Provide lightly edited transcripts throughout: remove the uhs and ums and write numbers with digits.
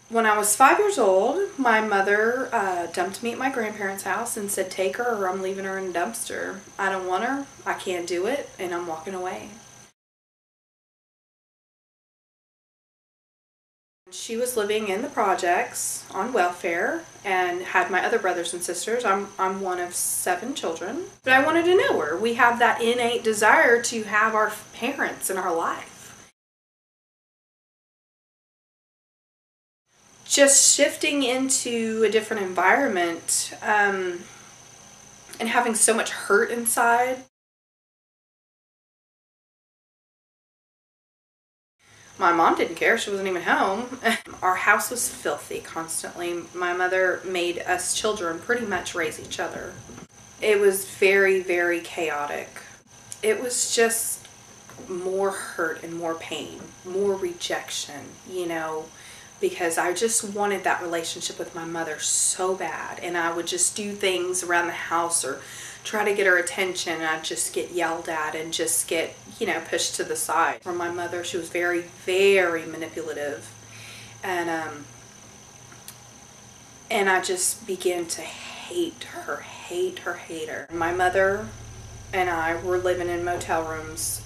When I was 5 years old, my mother dumped me at my grandparents' house and said, take her or I'm leaving her in a dumpster. I don't want her, I can't do it, and I'm walking away. She was living in the projects on welfare and had my other brothers and sisters. I'm one of 7 children. But I wanted to know her. We have that innate desire to have our parents in our life. Just shifting into a different environment and having so much hurt inside. My mom didn't care. She wasn't even home. Our house was filthy constantly. My mother made us children pretty much raise each other. It was very, very chaotic. It was just more hurt and more pain, more rejection, you know, because I just wanted that relationship with my mother so bad. And I would just do things around the house or try to get her attention, and I'd just get yelled at and just get, you know, pushed to the side. From my mother, she was very, very manipulative, and I just began to hate her. My mother and I were living in motel rooms,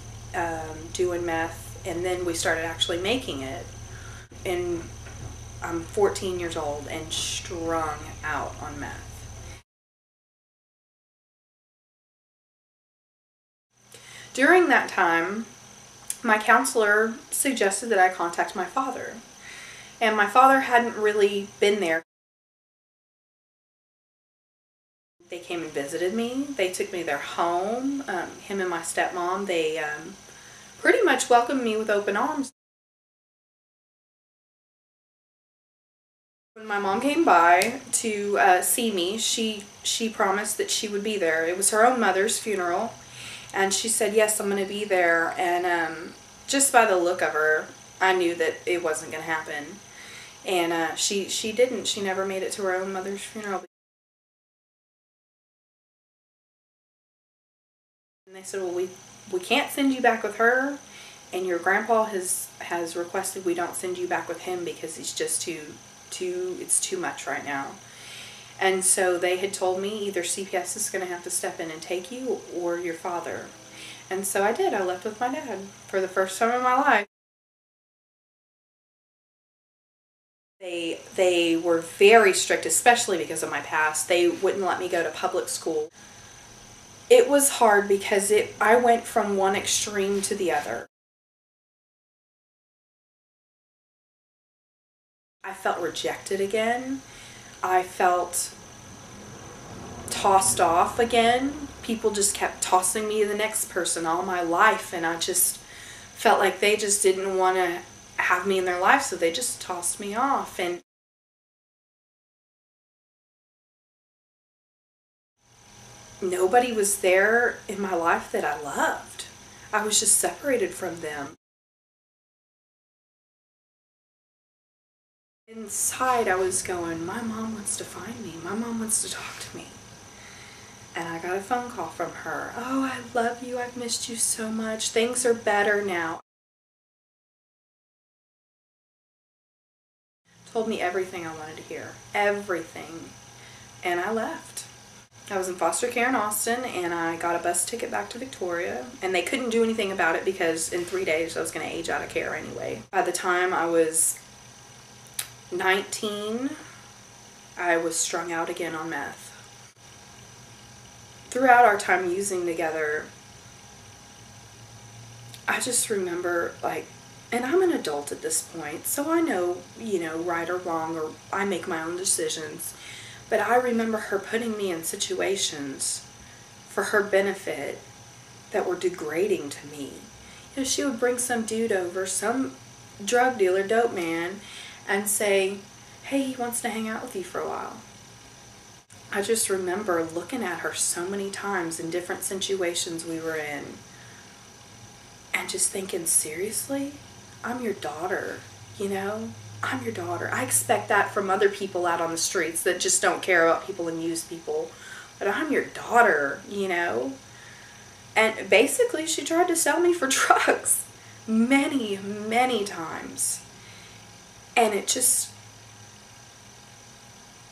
doing meth, and then we started actually making it. And I'm 14 years old and strung out on meth. During that time, my counselor suggested that I contact my father. And my father hadn't really been there. They came and visited me. They took me to their home. Him and my stepmom, they pretty much welcomed me with open arms. When my mom came by to see me, she promised that she would be there. It was her own mother's funeral. And she said, yes, I'm going to be there. And just by the look of her, I knew that it wasn't going to happen. And she didn't. She never made it to her own mother's funeral. And they said, well, we can't send you back with her. And your grandpa has requested we don't send you back with him because he's just it's too much right now. And so they had told me either CPS is going to have to step in and take you or your father. And so I did. I left with my dad for the first time in my life. They were very strict, especially because of my past. They wouldn't let me go to public school. It was hard because I went from one extreme to the other. I felt rejected again. I felt tossed off again. People just kept tossing me to the next person all my life, and I just felt like they just didn't want to have me in their life, so they just tossed me off. And nobody was there in my life that I loved. I was just separated from them. Inside I was going, my mom wants to find me. My mom wants to talk to me. And I got a phone call from her. Oh, I love you. I've missed you so much. Things are better now. Told me everything I wanted to hear. Everything. And I left. I was in foster care in Austin, and I got a bus ticket back to Victoria. And they couldn't do anything about it because in 3 days I was going to age out of care anyway. By the time I was 19, I was strung out again on meth. Throughout our time using together, I just remember, like, and I'm an adult at this point, so I know, you know, right or wrong, or I make my own decisions. But I remember her putting me in situations for her benefit that were degrading to me. You know, she would bring some dude over, some drug dealer, dope man, and say, hey, he wants to hang out with you for a while. I just remember looking at her so many times in different situations we were in and just thinking, seriously? I'm your daughter, you know? I'm your daughter. I expect that from other people out on the streets that just don't care about people and use people. But I'm your daughter, you know? And basically she tried to sell me for drugs many, many times. And it just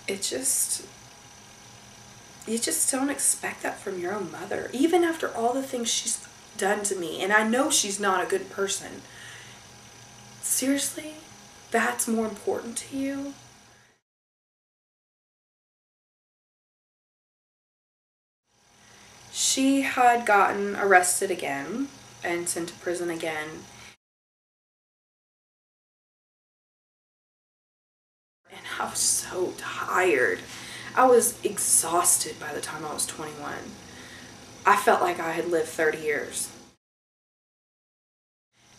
it just, you just don't expect that from your own mother. Even after all the things she's done to me, and I know she's not a good person. Seriously? That's more important to you? She had gotten arrested again and sent to prison again. And I was so tired. I was exhausted by the time I was 21. I felt like I had lived 30 years.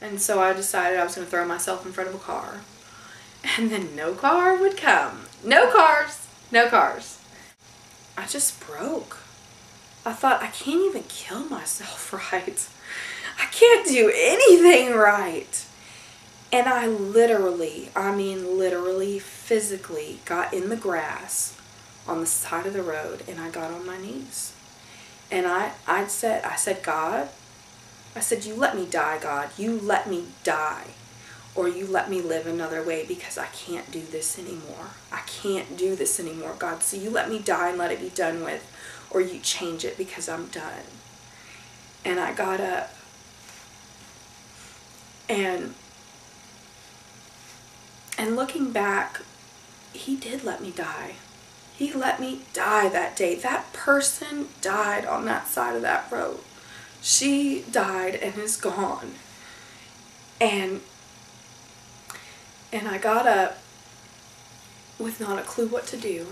And so I decided I was going to throw myself in front of a car. And then no car would come. No cars. No cars. I just broke. I thought, I can't even kill myself right. I can't do anything right. And I literally, I mean literally, physically got in the grass on the side of the road and I got on my knees. And I said, God, I said, you let me die, God. You let me die. Or you let me live another way, because I can't do this anymore. I can't do this anymore, God. So you let me die and let it be done with, or you change it, because I'm done. And I got up. And looking back, he did let me die. He let me die that day. That person died on that side of that road. She died and is gone. And I got up with not a clue what to do.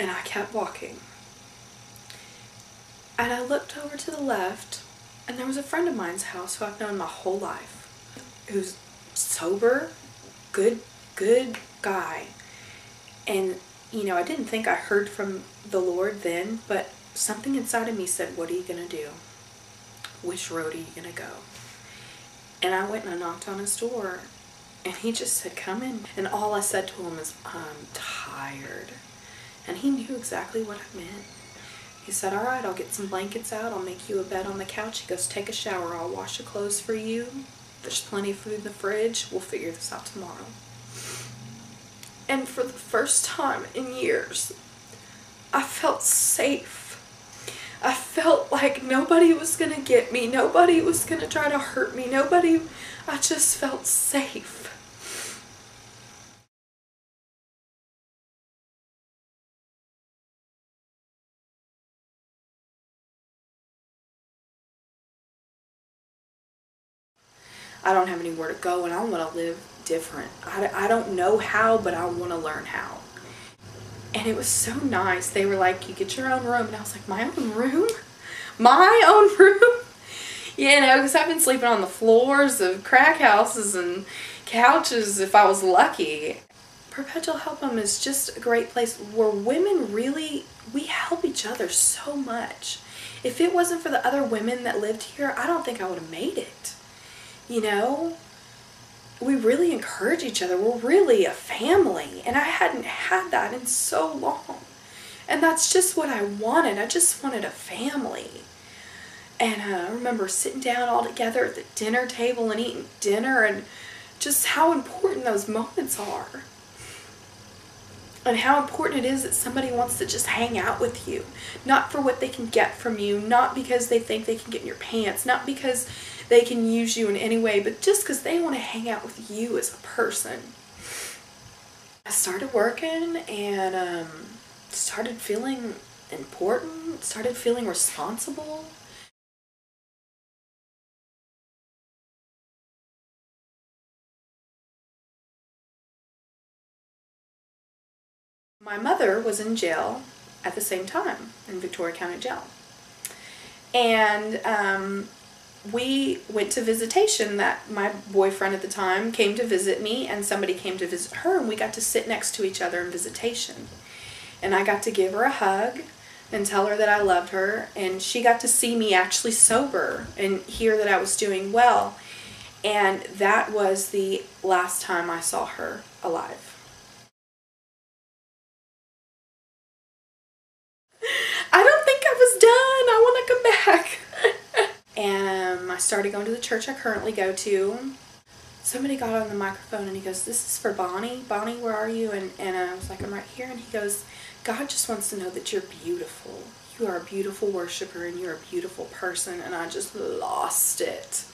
And I kept walking. And I looked over to the left, and there was a friend of mine's house who I've known my whole life, who's sober, good guy. And, you know, I didn't think I heard from the Lord then, but something inside of me said, what are you going to do? Which road are you going to go? And I went and I knocked on his door, and he just said, come in. And all I said to him is, I'm tired. And he knew exactly what I meant. He said, all right, I'll get some blankets out. I'll make you a bed on the couch. He goes, take a shower. I'll wash your clothes for you. There's plenty of food in the fridge. We'll figure this out tomorrow. And for the first time in years, I felt safe. I felt like nobody was going to get me. Nobody was going to try to hurt me. I just felt safe. I don't have anywhere to go, and I want to live different. I don't know how, but I want to learn how. And it was so nice. They were like, you get your own room. And I was like, my own room? My own room? You know, because I've been sleeping on the floors of crack houses and couches if I was lucky. Perpetual Help 'Em is just a great place where women really, we help each other so much. If it wasn't for the other women that lived here, I don't think I would have made it. You know? We really encourage each other. We're really a family. And I hadn't had that in so long. And that's just what I wanted. I just wanted a family. And I remember sitting down all together at the dinner table and eating dinner, and just how important those moments are. And how important it is that somebody wants to just hang out with you. Not for what they can get from you. Not because they think they can get in your pants. Not because they can use you in any way, but just because they want to hang out with you as a person. I started working and started feeling important, started feeling responsible. My mother was in jail at the same time, in Victoria County Jail. And we went to visitation. That my boyfriend at the time came to visit me, and somebody came to visit her, and we got to sit next to each other in visitation. And I got to give her a hug and tell her that I loved her, and she got to see me actually sober and hear that I was doing well. And that was the last time I saw her alive. I don't think I was done. I want to come back. And I started going to the church I currently go to. somebody got on the microphone and he goes, "This is for Bonnie. Bonnie, where are you?" And I was like, "I'm right here." And he goes, "God just wants to know that you're beautiful. You are a beautiful worshiper and you're a beautiful person." And I just lost it.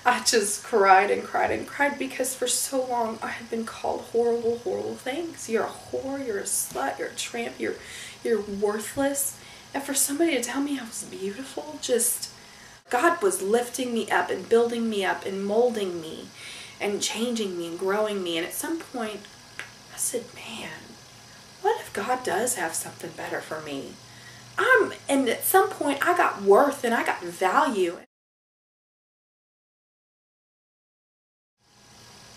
I just cried and cried and cried because for so long I had been called horrible, horrible things. You're a whore, you're a slut, you're a tramp, you're worthless. And for somebody to tell me I was beautiful, just, God was lifting me up and building me up and molding me and changing me and growing me. And at some point I said, man, what if God does have something better for me? And at some point I got worth and I got value.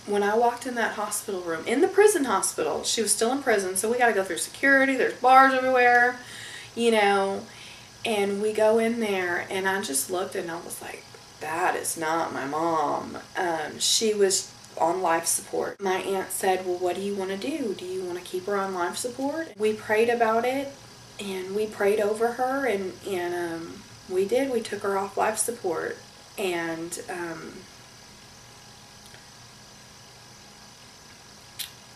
When I walked in that hospital room, in the prison hospital, she was still in prison, so we got to go through security, there's bars everywhere, you know, and we go in there, and I just looked and I was like, that is not my mom. She was on life support. My aunt said, well, what do you want to do? Do you want to keep her on life support? We prayed about it, and we prayed over her, and we did. We took her off life support, and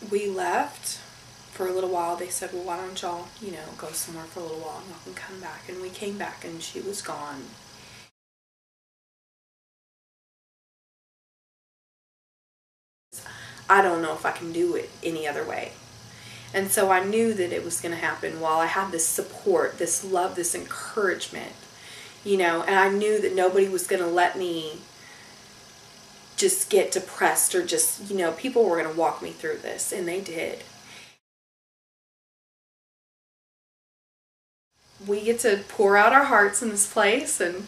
we left for a little while. They said, well, why don't y'all, you know, go somewhere for a little while and y'all can come back. And we came back and she was gone. I don't know if I can do it any other way. And so I knew that it was going to happen while I had this support, this love, this encouragement, you know, and I knew that nobody was going to let me just get depressed or just, you know, people were going to walk me through this, and they did. We get to pour out our hearts in this place, and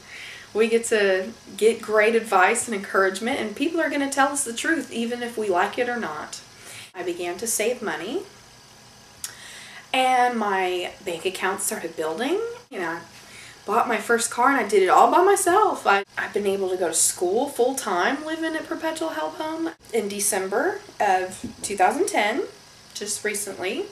we get to get great advice and encouragement, and people are going to tell us the truth even if we like it or not. I began to save money, and my bank account started building, and I bought my first car, and I did it all by myself. I've been able to go to school full-time living at Perpetual Help Home. In December of 2010, just recently,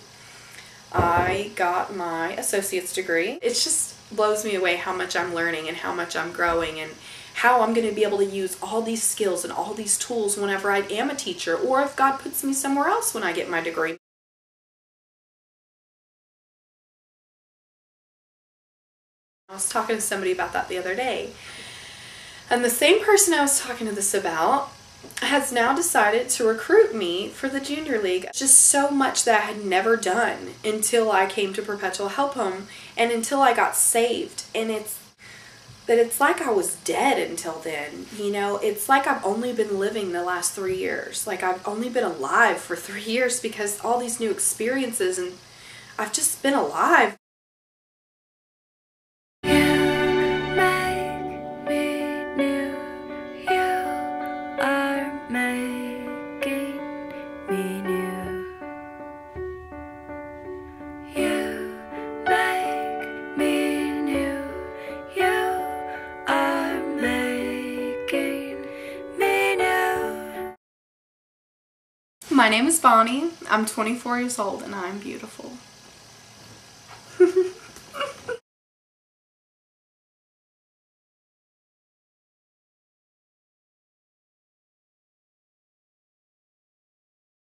I got my associate's degree. It just blows me away how much I'm learning and how much I'm growing and how I'm going to be able to use all these skills and all these tools whenever I am a teacher, or if God puts me somewhere else when I get my degree. I was talking to somebody about that the other day, and the same person I was talking to this about has now decided to recruit me for the Junior League. Just so much that I had never done until I came to Perpetual Help Home and until I got saved. And it's like I was dead until then, you know. It's like I've only been living the last 3 years. Like I've only been alive for 3 years because all these new experiences, and I've just been alive. My name is Bonnie. I'm 24 years old and I'm beautiful.